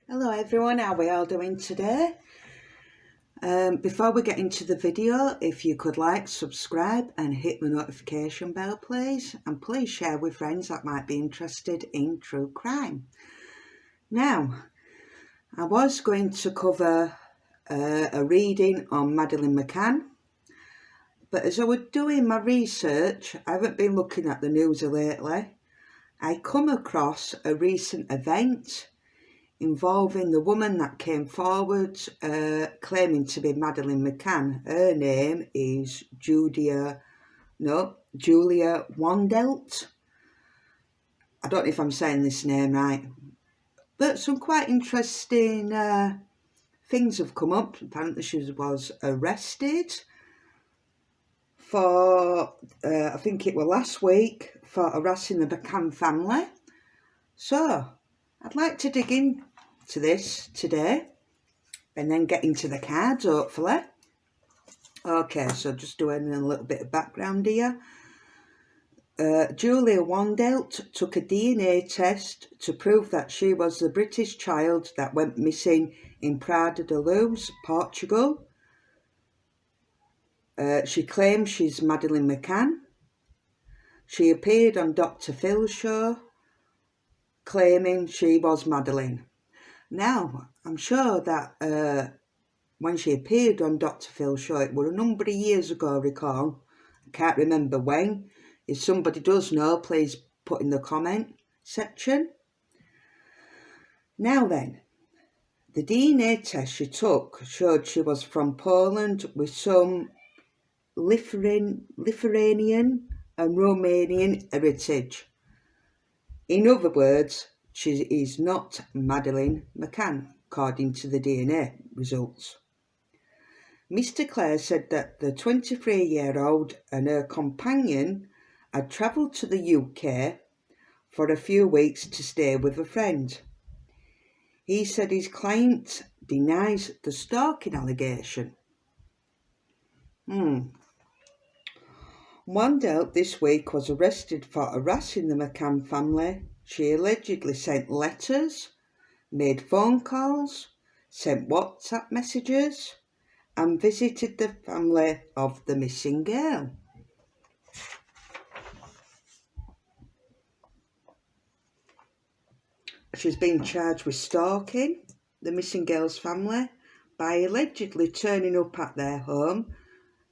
Hello everyone, how are we all doing today? Before we get into the video, if you could like, subscribe and hit the notification bell please, and please share with friends that might be interested in true crime. Now, I was going to cover a reading on Madeleine McCann, but as I was doing my research, I haven't been looking at the news lately, I come across a recent event involving the woman that came forward claiming to be Madeleine McCann. Her name is Julia Wandelt. I don't know if I'm saying this name right, but some quite interesting things have come up. Apparently she was arrested for, I think it was last week, for harassing the McCann family. So I'd like to dig into this today and then get into the cards, hopefully. Okay, so just doing a little bit of background here. Julia Wandelt took a DNA test to prove that she was the British child that went missing in Praia da Luz, Portugal. She claims she's Madeleine McCann. She appeared on Dr. Phil's show, claiming she was Madeleine. Now, I'm sure that when she appeared on Dr. Phil's show, it was a number of years ago, I recall. I can't remember when. If somebody does know, please put in the comment section. Now then, the DNA test she took showed she was from Poland with some Lithuanian and Romanian heritage. In other words, she is not Madeleine McCann, according to the DNA results. Mr. Clare said that the 23-year-old and her companion had travelled to the UK for a few weeks to stay with a friend. He said his client denies the stalking allegation. Wandelt this week was arrested for harassing the McCann family. She allegedly sent letters, made phone calls, sent WhatsApp messages, and visited the family of the missing girl. She's been charged with stalking the missing girl's family by allegedly turning up at their home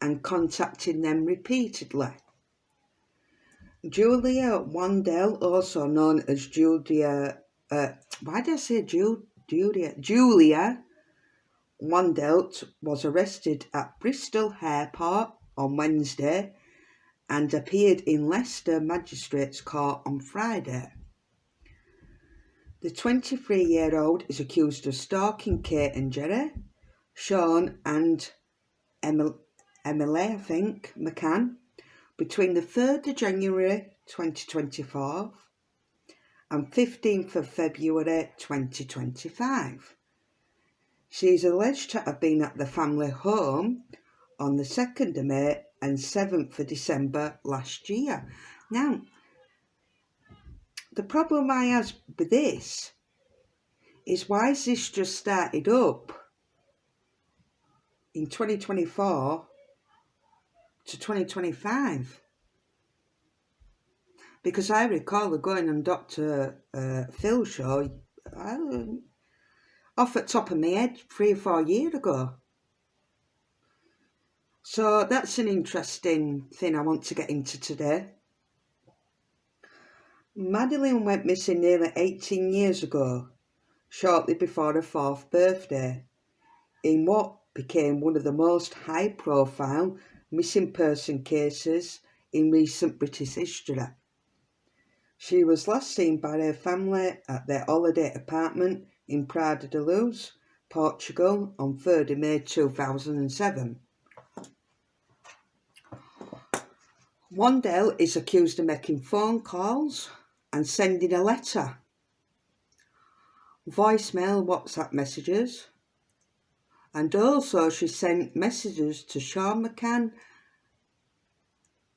and contacting them repeatedly. Julia Wandelt, also known as Julia Wandelt, was arrested at Bristol Airport on Wednesday and appeared in Leicester Magistrates Court on Friday. The 23-year-old is accused of stalking Kate and Jerry, Sean and Emily, McCann, between the 3rd of January 2024 and 15th of February 2025. She is alleged to have been at the family home on the 2nd of May and 7th of December last year. Now, the problem I have with this is, why has this just started up in 2024 to 2025? Because I recall going on Dr. Phil's show off at top of my head 3 or 4 years ago. So that's an interesting thing I want to get into today. Madeleine went missing nearly 18 years ago, shortly before her 4th birthday, in what became one of the most high-profile missing person cases in recent British history. She was last seen by her family at their holiday apartment in Praia da Luz, Portugal, on 3rd of May 2007. Wandelt is accused of making phone calls and sending a letter, voicemail, WhatsApp messages, and also she sent messages to Sean McCann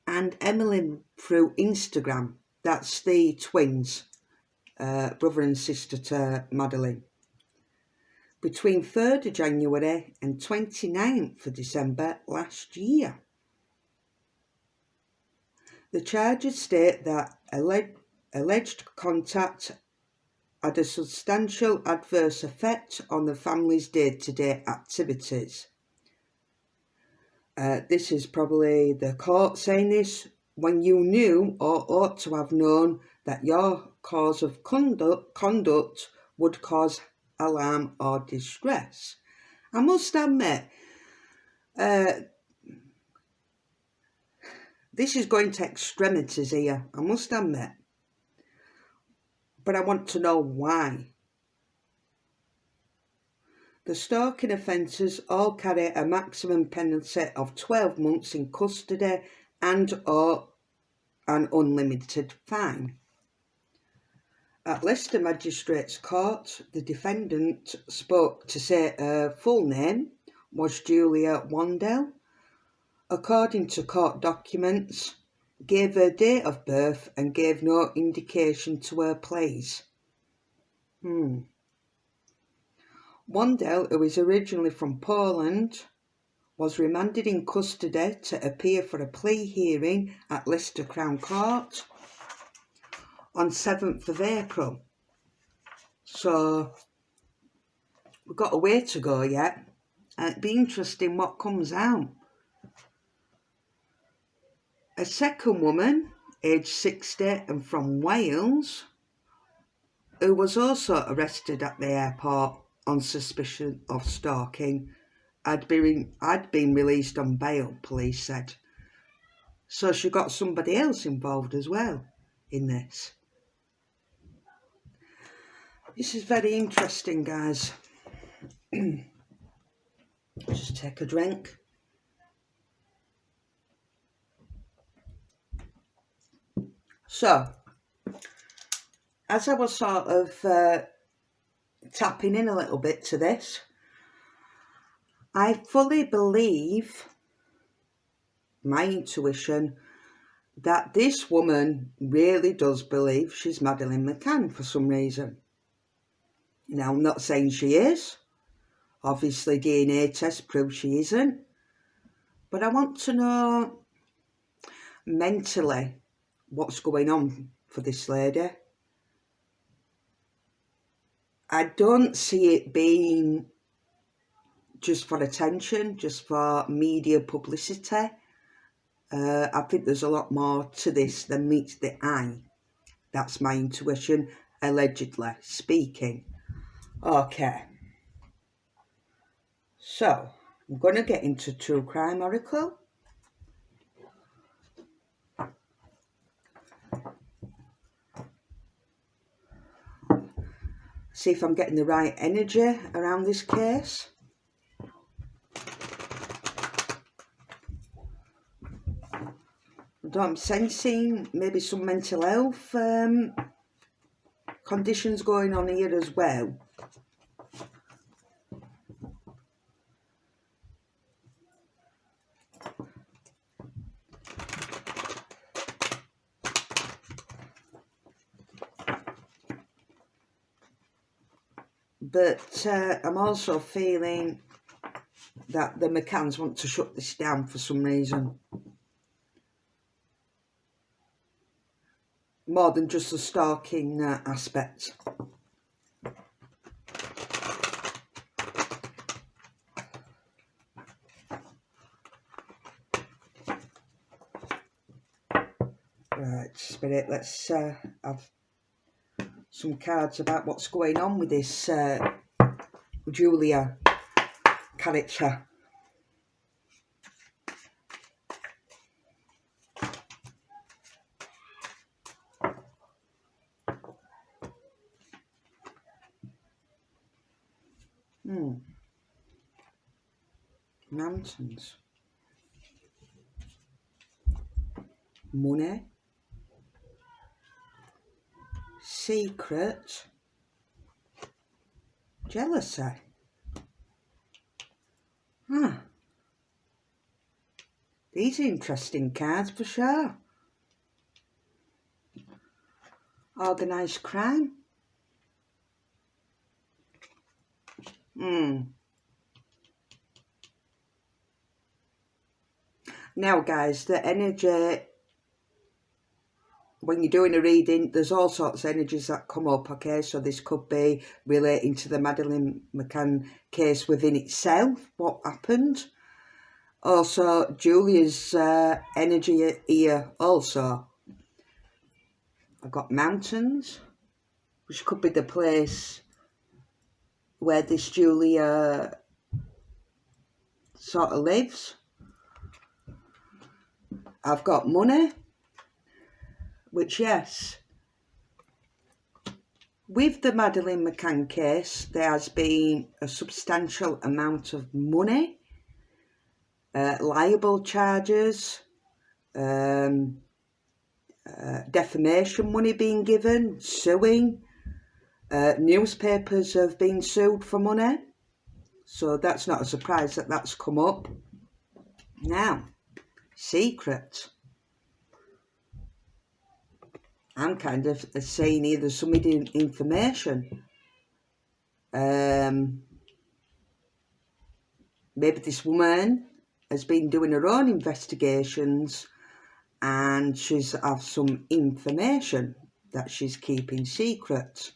and Emily through Instagram. That's the twins, brother and sister to Madeleine. between 3rd of January and 29th of December last year. The charges state that alleged contact had a substantial adverse effect on the family's day-to-day activities. This is probably the court saying this when you knew or ought to have known that your course of conduct would cause alarm or distress. I must admit, this is going to extremities here, I must admit. But I want to know why. The stalking offences all carry a maximum penalty of 12 months in custody and or an unlimited fine. At Leicester Magistrates Court, the defendant spoke to say her full name was Julia Wandelt. According to court documents, gave her date of birth and gave no indication to her place. Wandelt, who is originally from Poland, was remanded in custody to appear for a plea hearing at Leicester Crown Court on 7th of April. So we've got a way to go yet, and it'd be interesting what comes out. A second woman, aged 60 and from Wales, who was also arrested at the airport on suspicion of stalking, had been released on bail, police said. So she got somebody else involved as well in this. This is very interesting, guys. Just take a drink. So, as I was sort of tapping in a little bit to this, I fully believe, my intuition, that this woman really does believe she's Madeleine McCann for some reason. Now, I'm not saying she is. Obviously, DNA test proves she isn't. But I want to know mentally what's going on for this lady. I don't see it being just for attention, just for media publicity. I think there's a lot more to this than meets the eye. That's my intuition, allegedly speaking. Okay. So, I'm going to get into True Crime Oracle. See if I'm getting the right energy around this case. I'm sensing maybe some mental health conditions going on here as well. But I'm also feeling that the McCanns want to shut this down for some reason. More than just the stalking aspect. Right, Spirit, let's have some cards about what's going on with this Julia character. Mountains. Money. Secret. Jealousy. These are interesting cards for sure. Organised crime. Now guys, the energy, when you're doing a reading, there's all sorts of energies that come up, okay? So this could be relating to the Madeleine McCann case within itself, what happened. Also, Julia's energy here also. I've got mountains, which could be the place where this Julia sort of lives. I've got money, which, yes, with the Madeleine McCann case, there has been a substantial amount of money, liable charges, defamation money being given, suing, newspapers have been sued for money, so that's not a surprise that that's come up. Now, secret. I'm kind of saying either some hidden information. Maybe this woman has been doing her own investigations and she's have some information that she's keeping secret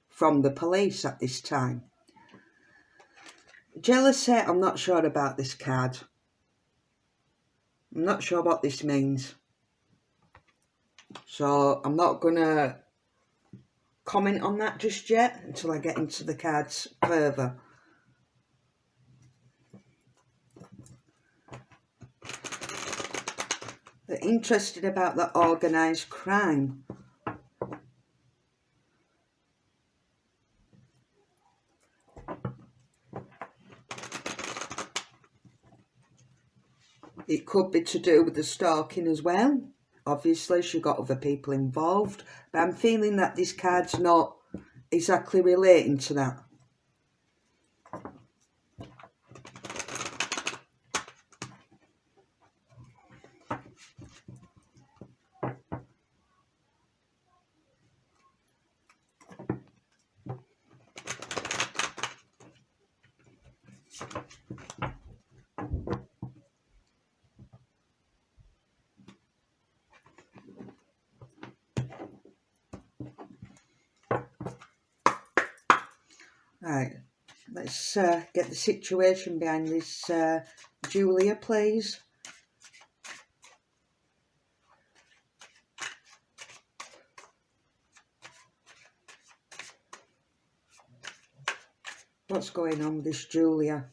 from the police at this time. Jealousy, I'm not sure about this card. I'm not sure what this means. So I'm not going to comment on that just yet until I get into the cards further. They're interested about the organised crime. It could be to do with the stalking as well. Obviously, she got other people involved, but I'm feeling that this card's not exactly relating to that. Right, let's get the situation behind this Julia, please. What's going on with this Julia?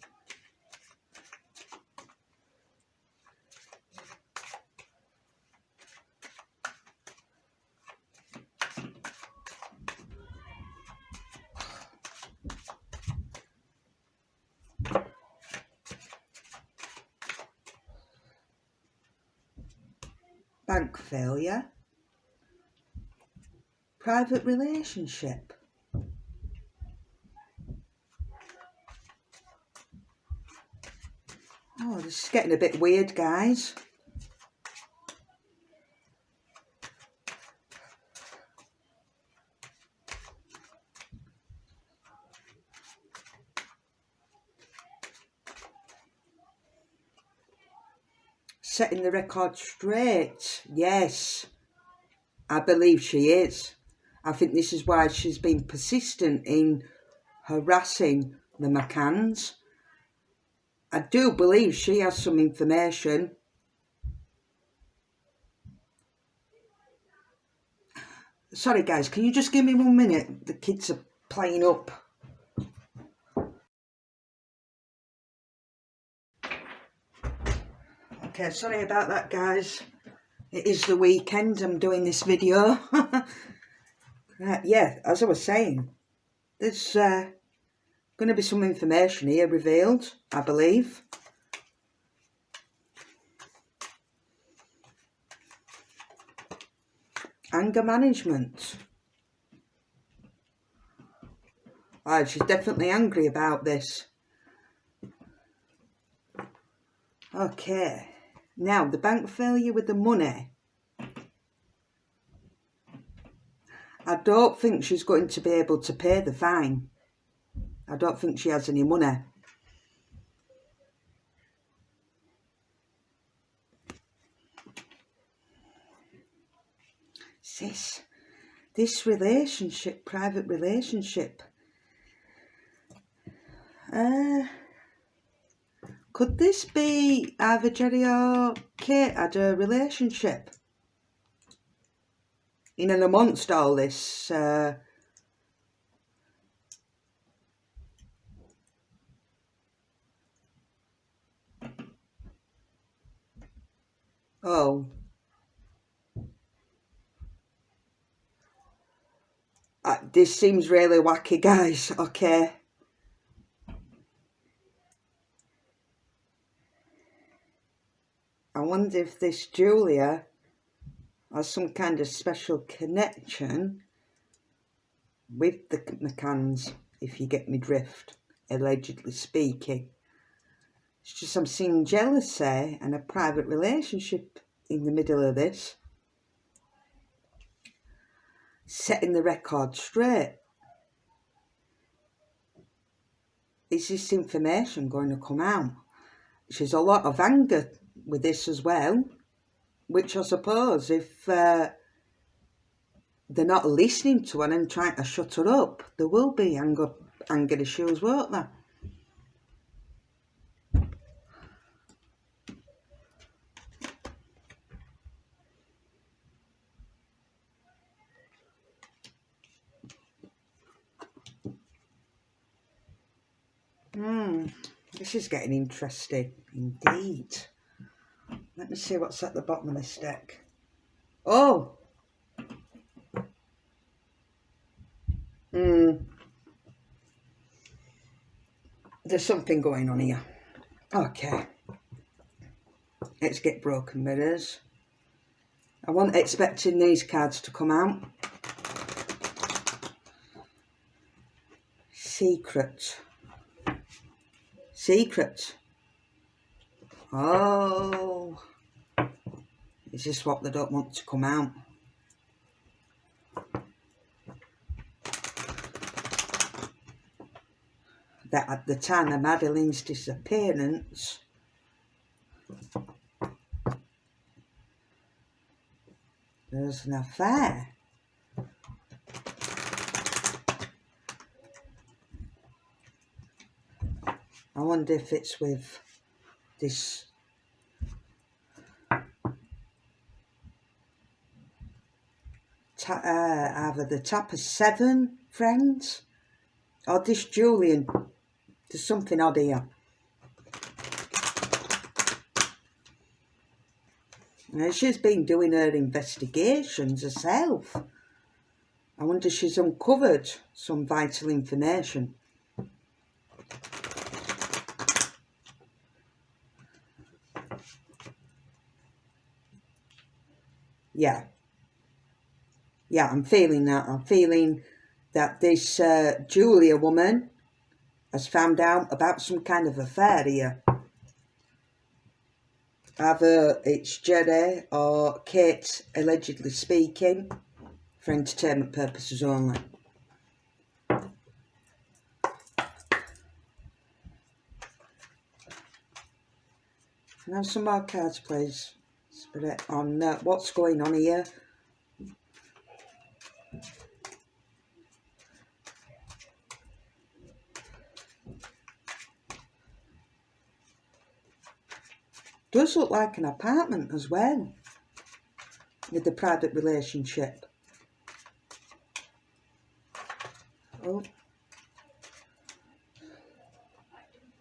Bank failure. Private relationship. Oh, this is getting a bit weird, guys. Setting the record straight. Yes, I believe she is. I think this is why she's been persistent in harassing the McCanns. I do believe she has some information. Sorry guys, can you just give me 1 minute? The kids are playing up. Okay, sorry about that guys. It is the weekend, I'm doing this video. Yeah, as I was saying, there's going to be some information here revealed, I believe. Anger management. Oh, she's definitely angry about this. Okay, now the bank failure with the money. I don't think she's going to be able to pay the fine. I don't think she has any money. This relationship, private relationship. Could this be either Jerry or Kate had a relationship? In and amongst all this, oh, this seems really wacky, guys. Okay. I wonder if this Julia has some kind of special connection with the McCanns, if you get me drift, allegedly speaking. It's just I'm seeing jealousy and a private relationship in the middle of this. Setting the record straight. Is this information going to come out? There's a lot of anger with this as well, which I suppose if they're not listening to her and trying to shut her up, there will be anger issues, won't there? This is getting interesting indeed. Let me see what's at the bottom of this deck. Oh! There's something going on here. Okay. Let's get broken mirrors. I wasn't expecting these cards to come out. Secret. Secret. Oh. Is this what they don't want to come out? That at the time of Madeline's disappearance, there's an affair. I wonder if it's with this either the top of 7 friends or this Julian. There's something odd here. Now, she's been doing her investigations herself. I wonder if she's uncovered some vital information. Yeah. Yeah, I'm feeling that. I'm feeling that this Julia woman has found out about some kind of affair here. Either it's Jerry or Kate allegedly speaking for entertainment purposes only. Can I have some more cards, please? Spirit, on what's going on here. Does look like an apartment as well, with the private relationship. Oh.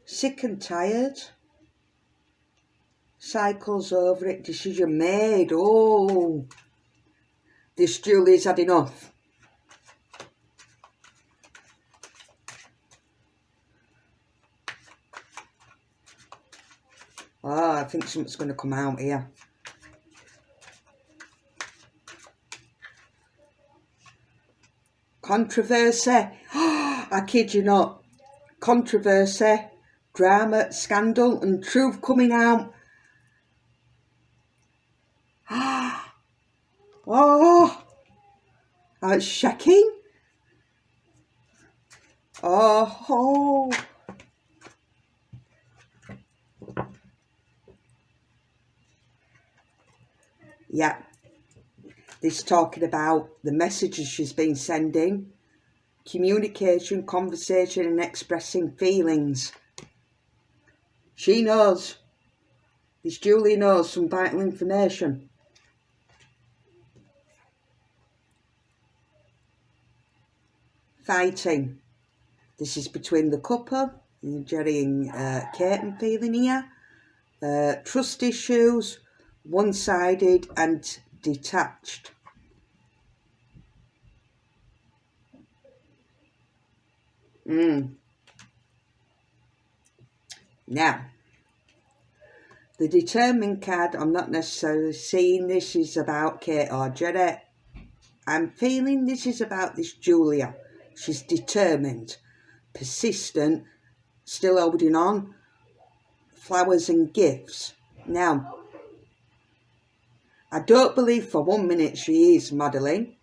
Sick and tired. Cycles over it, decision made. Oh, this Julie's had enough. Oh, I think something's going to come out here. Controversy. Oh, I kid you not. Controversy, drama, scandal and truth coming out. Oh, it's shocking. Oh, yeah. This talking about the messages she's been sending, communication, conversation and expressing feelings. She knows. This Julia knows some vital information. Fighting. This is between the couple, Jerry and Kate, I'm feeling here. Trust issues, one-sided and detached. Now, the determined card, I'm not necessarily seeing this is about Kate or Jerry. I'm feeling this is about this Julia. She's determined, persistent, still holding on, flowers and gifts. Now, I don't believe for 1 minute she is modelling.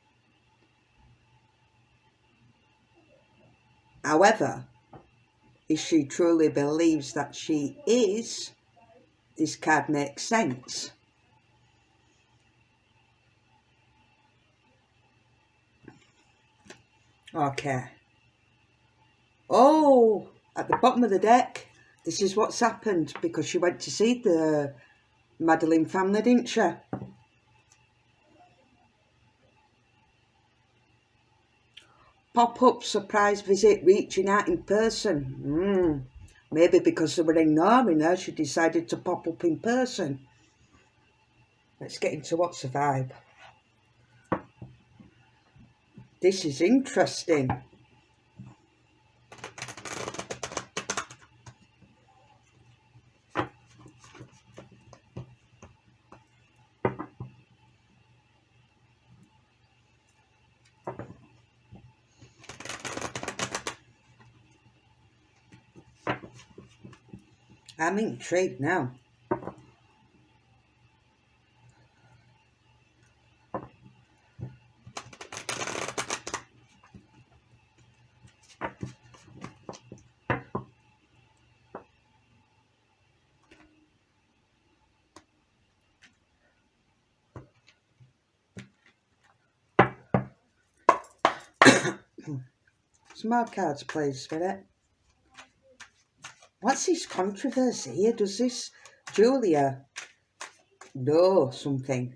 However, if she truly believes that she is, this card makes sense. Okay. Oh, at the bottom of the deck, this is what's happened because she went to see the Madeline family, didn't she? Pop-up surprise visit, reaching out in person. Maybe because they were ignoring her, she decided to pop up in person. Let's get into what's the vibe. This is interesting. I'm intrigued now. Some more cards, please, Spirit. What's this controversy here? Does this Julia know something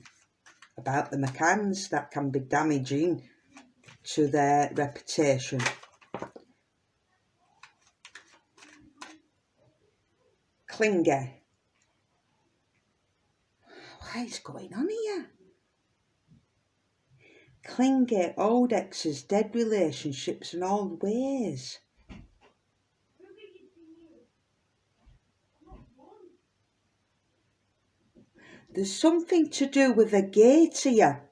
about the McCanns that can be damaging to their reputation? Clingy. What is going on here? Clingy, old exes, dead relationships and old ways. There's something to do with a gate here.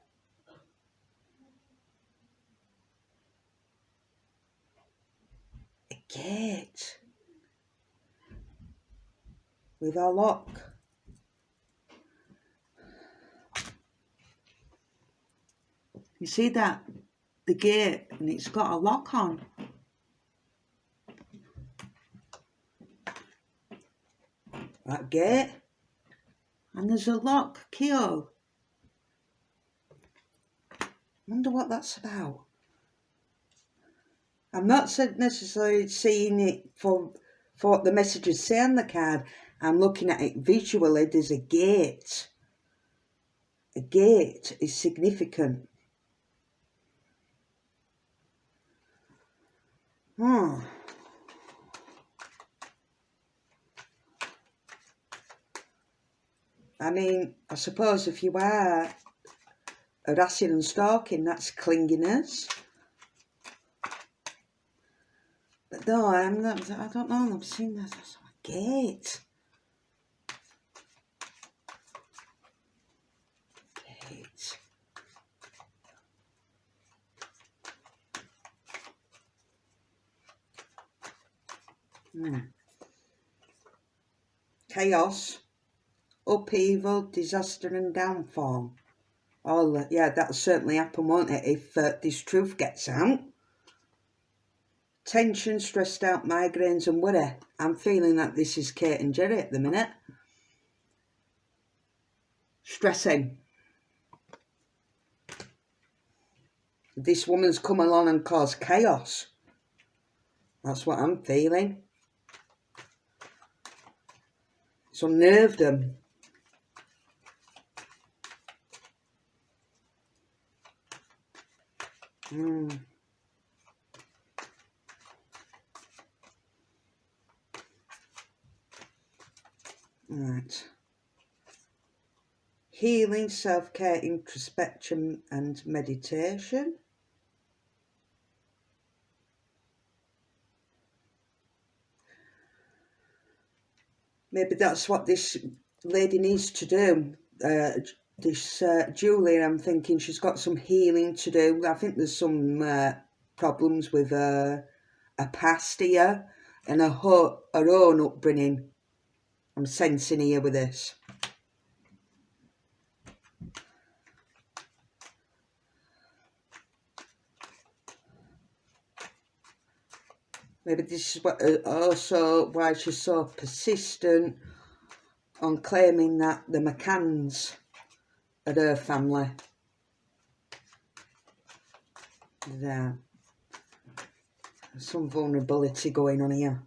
A gate. With a lock. You see that? The gate, and it's got a lock on. That gate. And there's a lock, keyhole. Wonder what that's about. I'm not necessarily seeing it for what the messages say on the card. I'm looking at it visually. There's a gate. A gate is significant. I mean, I suppose if you are harassing and stalking, that's clinginess. But no, I don't know, I've seen that as a gate. Gate. Chaos, upheaval, disaster and downfall. Oh, yeah, that'll certainly happen, won't it, if this truth gets out. Tension, stressed out, migraines and worry. I'm feeling that this is Kate and Jerry at the minute. Stressing. This woman's come along and caused chaos. That's what I'm feeling. It's unnerved them. Right. Healing, self-care, introspection and meditation. Maybe that's what this lady needs to do. This Julie, I'm thinking she's got some healing to do. I think there's some problems with a past here and her own upbringing. I'm sensing here with this. Maybe this is what also why she's so persistent on claiming that the McCanns are her family. There's some vulnerability going on here.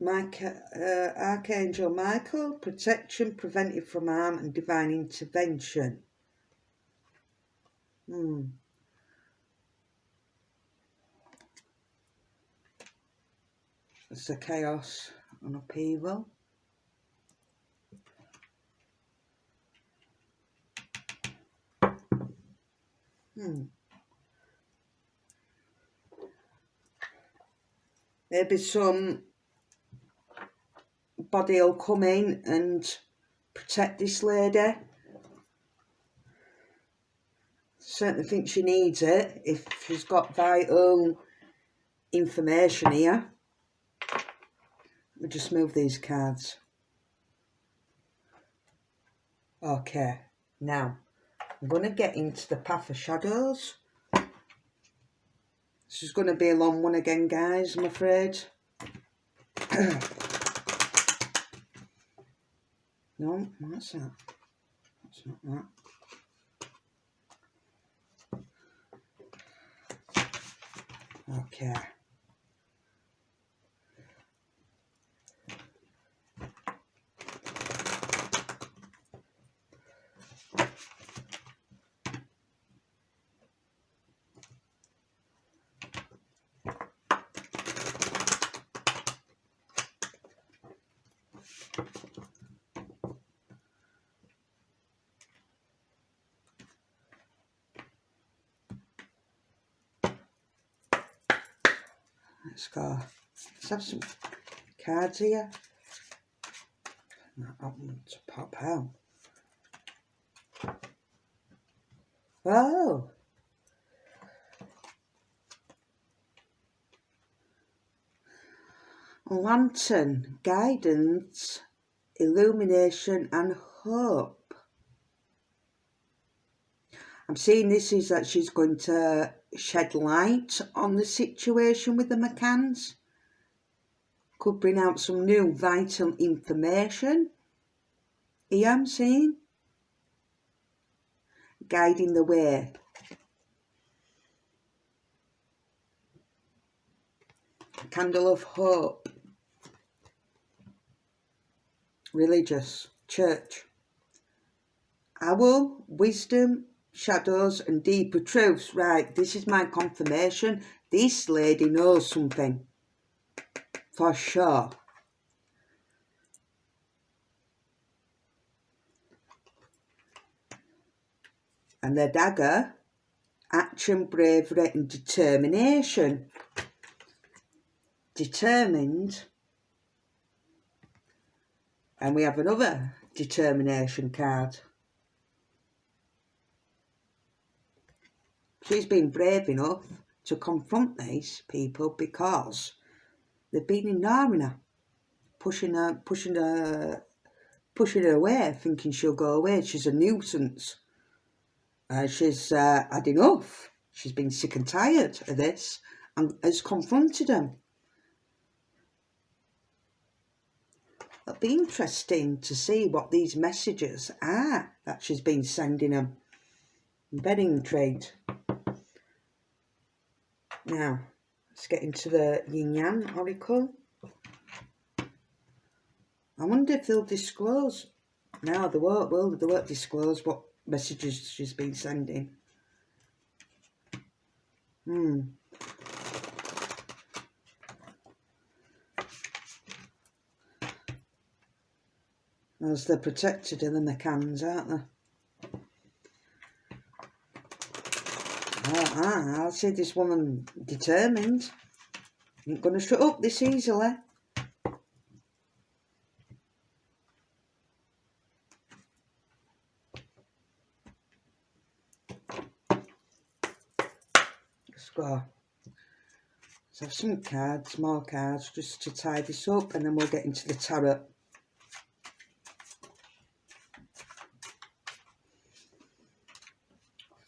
Archangel Michael, protection, preventive from harm and divine intervention. It's a chaos and upheaval. Maybe some body will come in and protect this lady. Certainly think she needs it if she's got vital information here. Let me just move these cards. Okay, now I'm going to get into the path of shadows. This is going to be a long one again, guys, I'm afraid. No, what's that? That's not that. Okay. Let's have some cards here. I want them to pop out. Oh! Lantern, guidance, illumination and hope. I'm seeing this is that she's going to shed light on the situation with the McCanns. Could bring out some new vital information. Here I'm seeing. Guiding the way. Candle of hope. Religious. Church. Owl, wisdom, shadows and deeper truths. Right, this is my confirmation. This lady knows something. For sure. And the dagger, action, bravery and determination. Determined. And we have another determination card. She's been brave enough to confront these people because they've been ignoring her, pushing her away, thinking she'll go away. She's a nuisance. She's had enough. she's been sick and tired of this and has confronted them. It'll be interesting to see what these messages are that she's been sending them. I'm very intrigued. Now, let's get into the Yin-Yang Oracle. I wonder if they'll disclose. No, they won't, will they? They won't disclose what messages she's been sending. As they're protected in the McCanns, aren't they? I'll say this woman determined. Ain't gonna shut up this easily. Let's go. Let's have some cards, more cards, just to tie this up, and then we'll get into the tarot.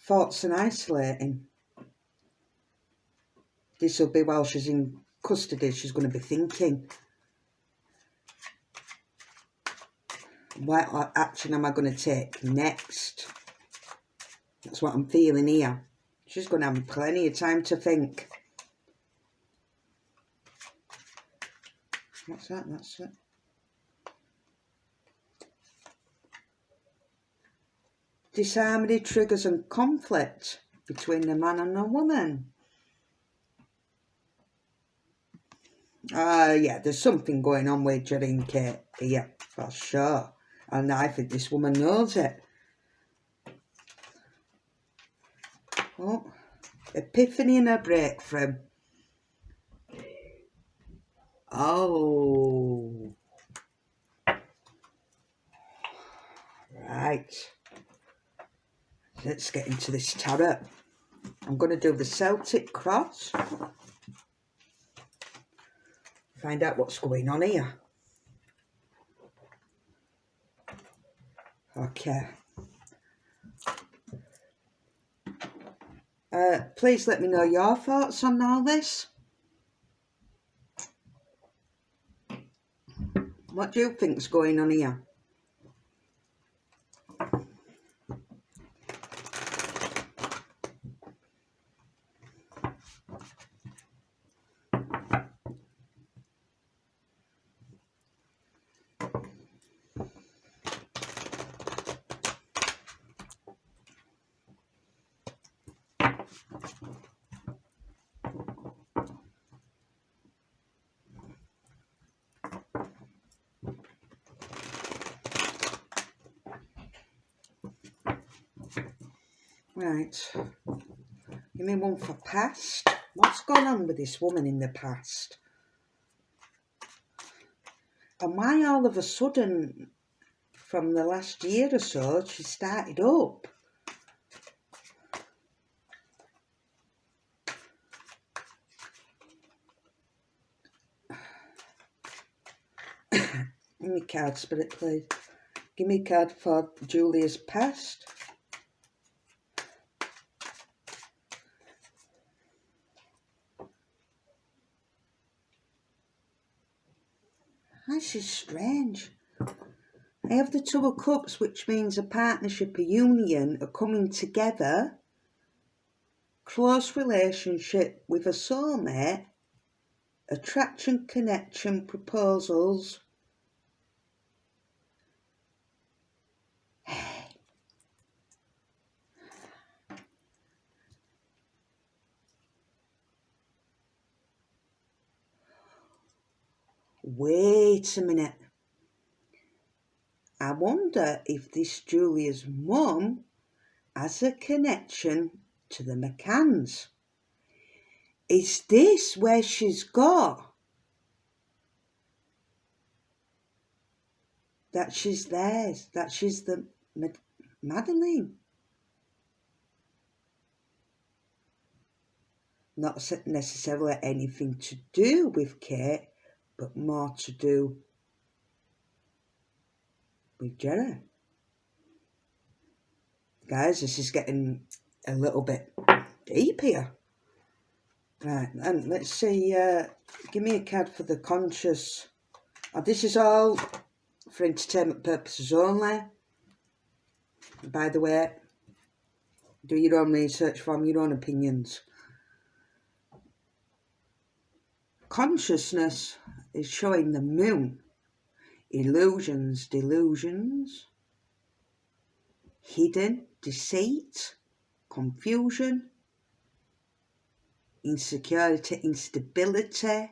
Thoughts and isolating. This will be while she's in custody. She's going to be thinking, what action am I going to take next? That's what I'm feeling here. She's going to have plenty of time to think. What's that? That's it. Disharmony triggers and conflict between a man and a woman. Yeah, there's something going on with Jerry and Kate here, for sure. And I think this woman knows it. Oh, epiphany and a breakthrough. Oh. Right. Let's get into this tarot. I'm going to do the Celtic cross. Find out what's going on here. Okay. Please let me know your thoughts on all this. What do you think's going on here? Right, give me one for past. What's gone on with this woman in the past? And why all of a sudden, from the last year or so, she started up? Give me a card, Spirit, please. Give me a card for Julia's past. This is strange. I have the Two of Cups, which means a partnership, a union, a coming together, close relationship with a soulmate, attraction, connection, proposals. Wait a minute. I wonder if this Julia's mum has a connection to the McCanns. Is this where she's got that she's theirs, that she's the Madeline? Not necessarily anything to do with Kate, but more to do with Jerry. Guys, this is getting a little bit Deep here. Right, and let's see, give me a card for the conscious. This is all for entertainment purposes only. By the way, do your own research, form your own opinions. Consciousness is showing the moon. Illusions, delusions, hidden, deceit, confusion, insecurity, instability.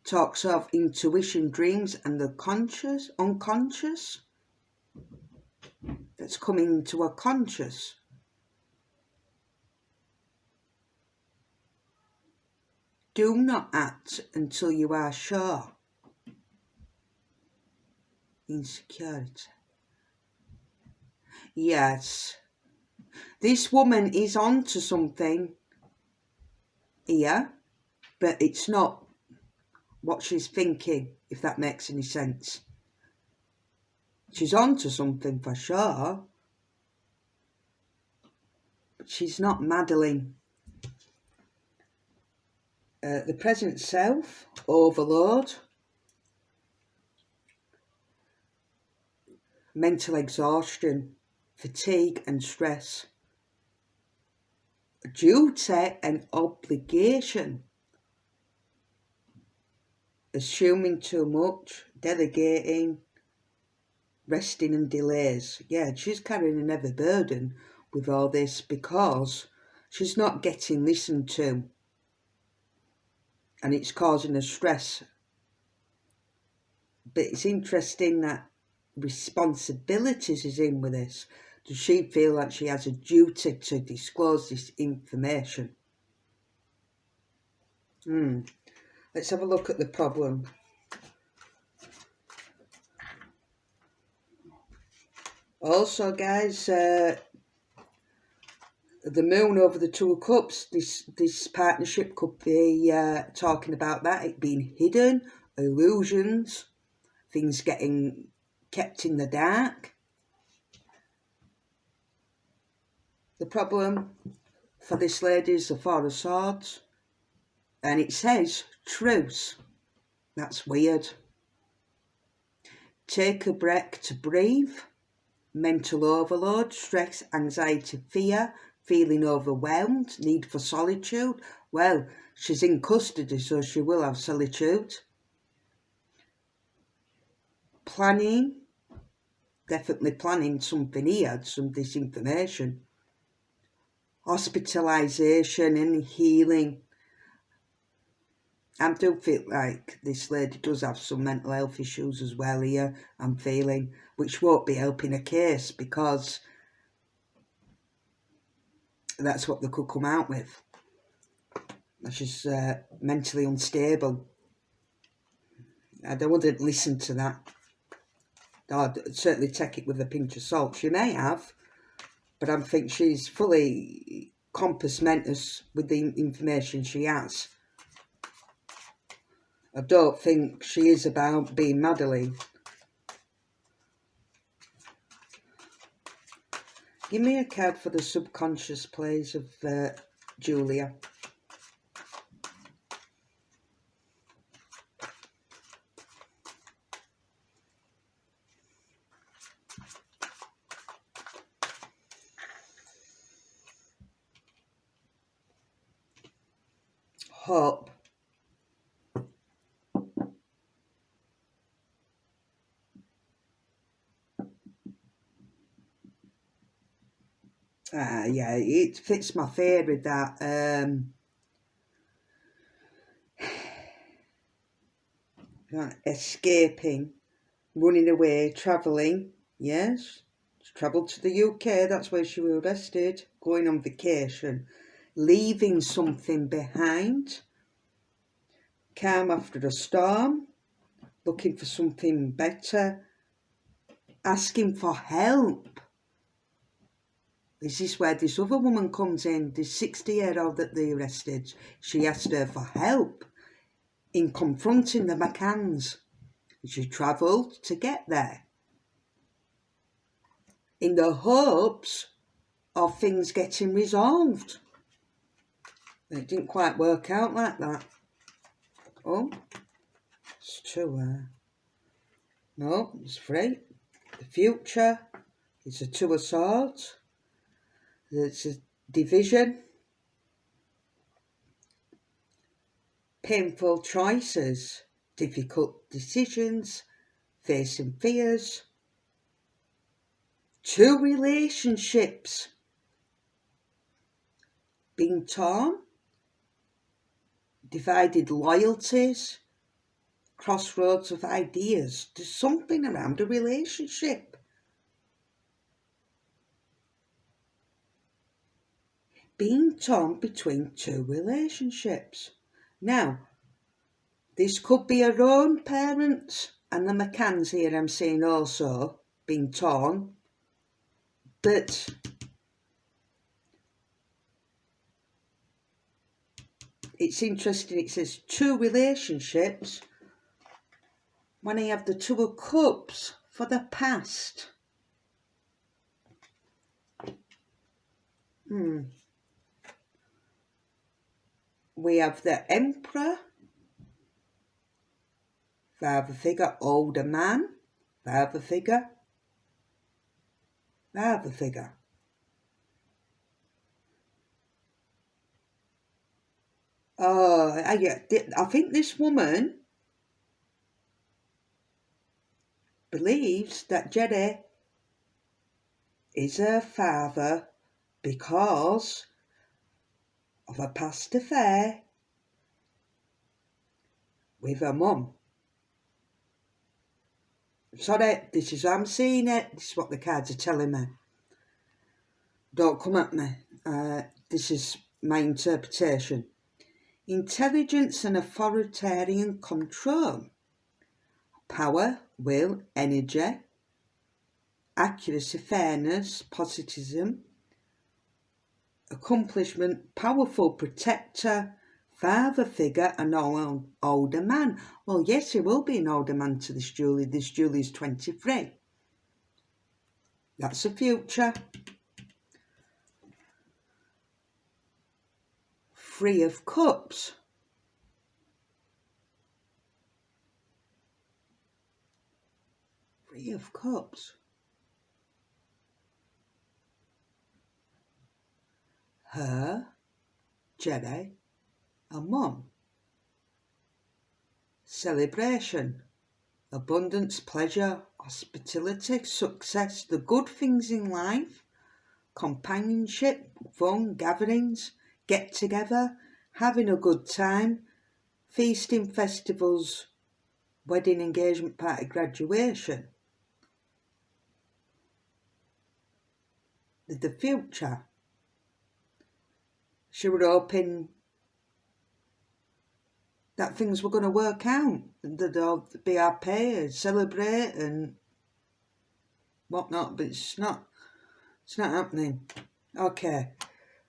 Talks of intuition, dreams, and the conscious, unconscious. That's coming into a conscious. Do not act until you are sure. Insecurity. Yes. This woman is on to something here, but it's not what she's thinking, if that makes any sense. She's on to something for sure, but she's not Madeline. The present self, overload, mental exhaustion, fatigue and stress, duty and obligation, assuming too much, delegating, resting and delays. Yeah, she's carrying an heavy burden with all this because she's not getting listened to, and it's causing her stress. But it's interesting that responsibilities is in with this. Does she feel like she has a duty to disclose this information? Let's have a look at the problem. Also, guys, the moon over the Two of Cups, this partnership could be talking about that, it being hidden, illusions, things getting kept in the dark. The problem for this lady is the Four of Swords, and it says truce. That's weird. Take a break to breathe. Mental overload, stress, anxiety, fear, feeling overwhelmed, need for solitude. Well, she's in custody, so she will have solitude. Planning, definitely planning something here, some disinformation. Hospitalisation and healing. I do feel like this lady does have some mental health issues as well here, I'm feeling, which won't be helping her case because that's what they could come out with. She's mentally unstable. I wouldn't listen to that. I'd certainly take it with a pinch of salt. She may have, but I think she's fully compass mentis with the information she has. I don't think she is about being Madeline. Give me a card for the subconscious plays of Julia. Hope. Yeah, it fits my theory that escaping, running away, travelling, yes. She travelled to the UK, that's where she was arrested, going on vacation, leaving something behind, calm after a storm, looking for something better, asking for help. This is where this other woman comes in, this 60-year-old that they arrested. She asked her for help in confronting the McCanns. She travelled to get there in the hopes of things getting resolved. It didn't quite work out like that. Oh, it's two there. No, it's three. The future is a two of swords. It's a division. Painful choices, difficult decisions, facing fears. Two relationships being torn, divided loyalties, crossroads of ideas. There's something around a relationship. Being torn between two relationships. Now, this could be her own parents, and the McCanns here I'm seeing also being torn, but it's interesting, it says two relationships when I have the Two of Cups for the past. We have the Emperor, father figure, older man, father figure, father figure. Oh, I think this woman believes that Jenny is her father because of a past affair with her mum. Sorry, this is how I'm seeing it. This is what the cards are telling me. Don't come at me. This is my interpretation. Intelligence and authoritarian control. Power, will, energy, accuracy, fairness, positivism, accomplishment, powerful protector, father figure, an older man. Well, yes, he will be an older man to this Julie. This Julie's 23. That's the future. Three of Cups. Three of Cups. Her, Jenny, and Mum. Celebration, abundance, pleasure, hospitality, success, the good things in life, companionship, fun, gatherings, get together, having a good time, feasting, festivals, wedding, engagement party, graduation. The future. She were hoping that things were going to work out, that they'll be happy, celebrate and whatnot, but it's not happening. Okay,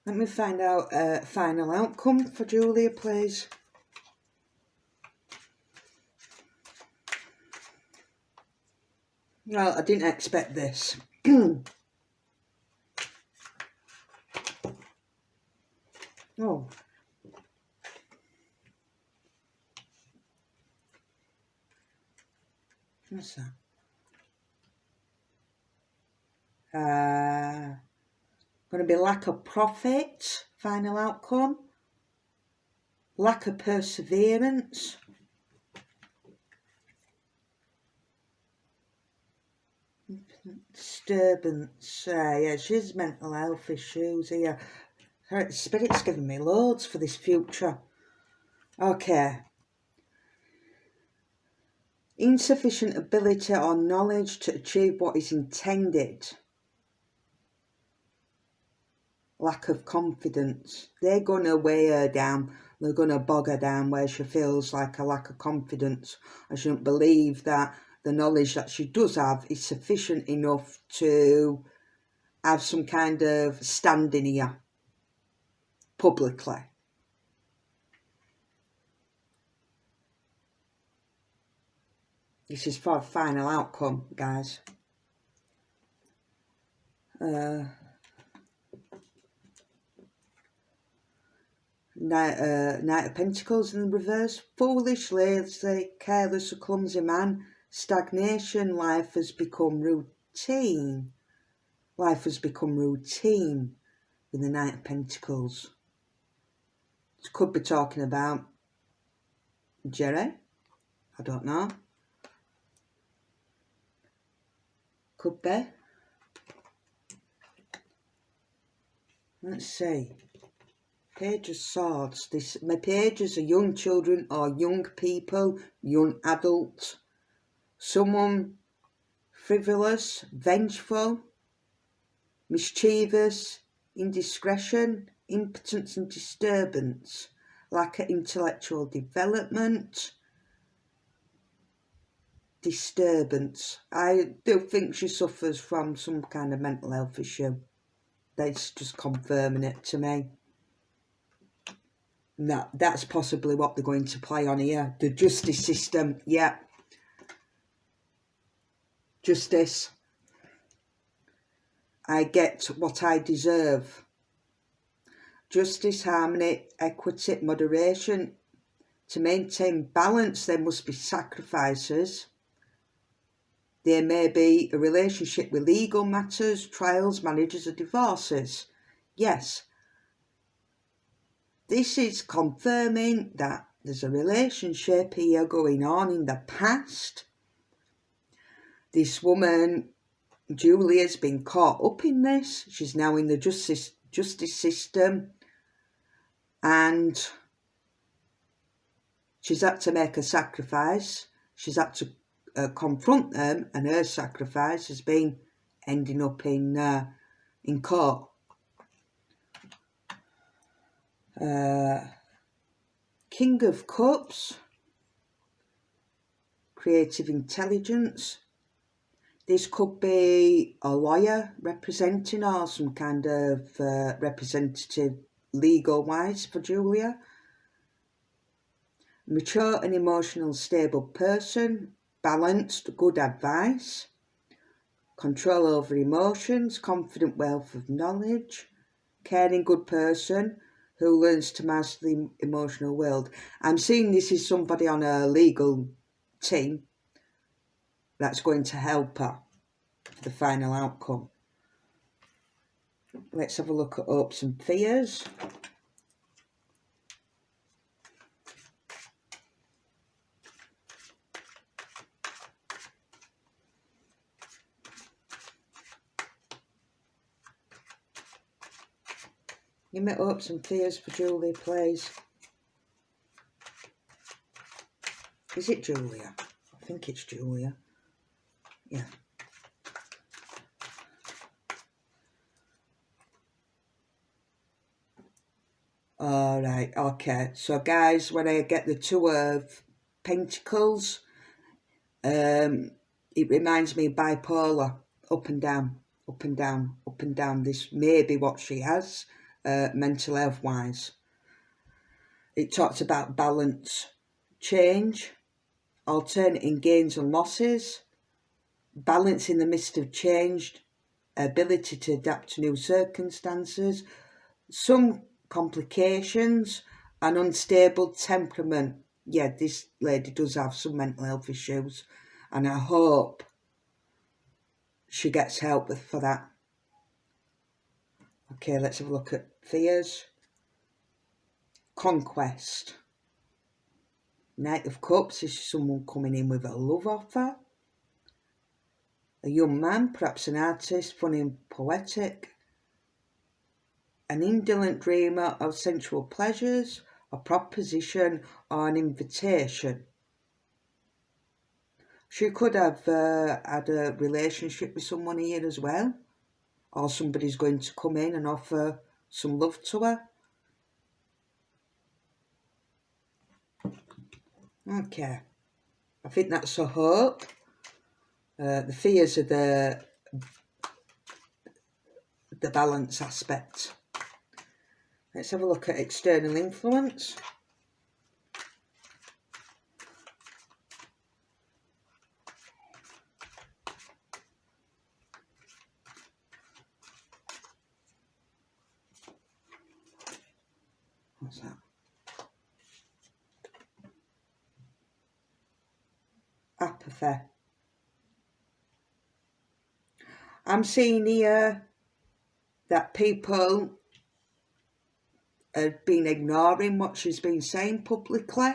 let me find out a final outcome for Julia, please. Well, I didn't expect this. Oh. What's that? Going to be lack of profit, final outcome. Lack of perseverance. Disturbance. Yeah, she's mental health issues here. Her spirit's giving me loads for this future. Okay. Insufficient ability or knowledge to achieve what is intended. Lack of confidence. They're going to weigh her down. They're going to bog her down where she feels like a lack of confidence. I shouldn't believe that the knowledge that she does have is sufficient enough to have some kind of standing here publicly. This is for a final outcome, guys. Knight of Pentacles in the reverse. Foolish, lazy, careless or clumsy man. Stagnation. Life has become routine. Life has become routine with the Knight of Pentacles. It could be talking about Jerry. I don't know. Could be. Let's see. Page of Swords. My pages are young children or young people, young adults. Someone frivolous, vengeful, mischievous, indiscretion, impotence and disturbance, lack of intellectual development, disturbance. I do think she suffers from some kind of mental health issue. That's just confirming it to me. That's possibly what they're going to play on here. The justice system, yeah. Justice. I get what I deserve. Justice, harmony, equity, moderation. To maintain balance, there must be sacrifices. There may be a relationship with legal matters, trials, marriages or divorces. Yes. This is confirming that there's a relationship here going on in the past. This woman, Julie, has been caught up in this. She's now in the justice system. And she's had to make a sacrifice. She's had to confront them, and her sacrifice has been ending up in court. King of Cups, creative intelligence. This could be a lawyer representing or some kind of representative legal-wise for Julia. Mature and emotional stable person, balanced, good advice, control over emotions, confident wealth of knowledge, caring good person who learns to master the emotional world. I'm seeing this is somebody on a legal team that's going to help her for the final outcome. Let's have a look at hopes and fears. Give me hopes and fears for Julia, please. Is it Julia? I think it's Julia. Yeah. Alright, okay. So guys, when I get the Two of Pentacles, it reminds me of bipolar. Up and down, up and down, up and down. This may be what she has. Mental health wise, it talks about balance, change, alternating gains and losses, balance in the midst of change, ability to adapt to new circumstances, some complications, an unstable temperament. Yeah, this lady does have some mental health issues, and I hope she gets help for that. Okay, let's have a look at fears. Conquest. Knight of Cups is someone coming in with a love offer. A young man, perhaps an artist, funny and poetic. An indolent dreamer of sensual pleasures, a proposition or an invitation. She could have had a relationship with someone here as well. Or somebody's going to come in and offer some love to her. Okay. I think that's a hope. The fears are the balance aspect. Let's have a look at external influence. What's that? apathy. I'm seeing here that people have been ignoring what she's been saying publicly.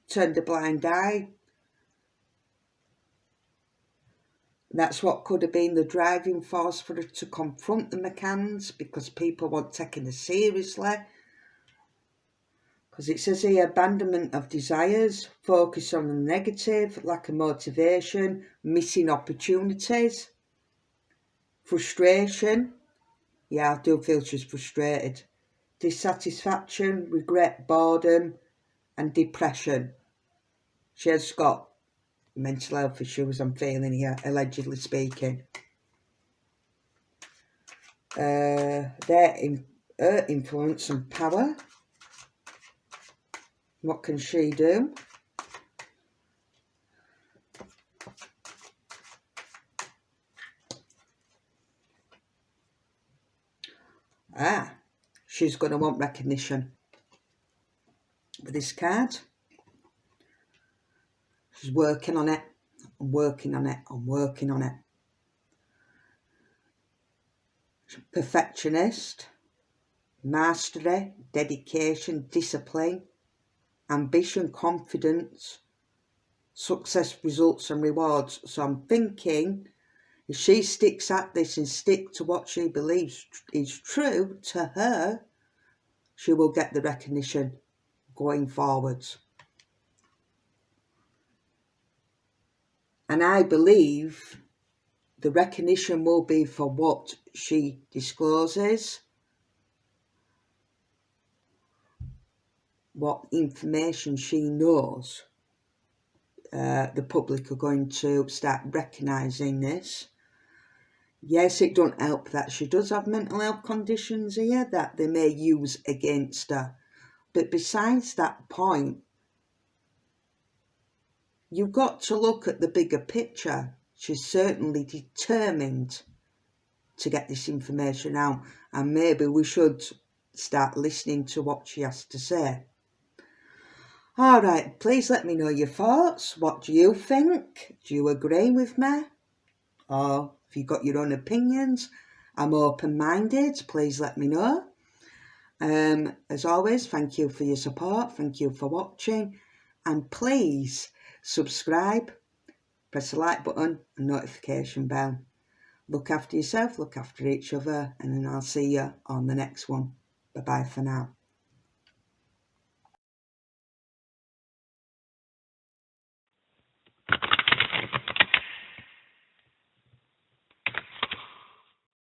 Turned a blind eye. That's what could have been the driving force for her to confront the McCanns, because people weren't taking her seriously. Because it says here, abandonment of desires, focus on the negative, lack of motivation, missing opportunities, frustration. Yeah, I do feel she's frustrated. Dissatisfaction, regret, boredom, and depression. She has got mental health issues, I'm feeling here, allegedly speaking. Their influence and power. What can she do? She's going to want recognition with this card. She's working on it, and working on it, and working on it. Perfectionist, mastery, dedication, discipline, ambition, confidence, success, results and rewards. So I'm thinking, if she sticks at this and stick to what she believes is true to her, she will get the recognition going forwards. And I believe the recognition will be for what she discloses, what information she knows. The public are going to start recognising this. Yes, it don't help that she does have mental health conditions here that they may use against her. But besides that point, you've got to look at the bigger picture. She's certainly determined to get this information out, and maybe we should start listening to what she has to say. All right, please let me know your thoughts. What do you think? Do you agree with me? Or if you've got your own opinions, I'm open-minded. Please let me know. As always, thank you for your support. Thank you for watching. And please subscribe, press the like button and notification bell. Look after yourself, look after each other, and then I'll see you on the next one. Bye-bye for now.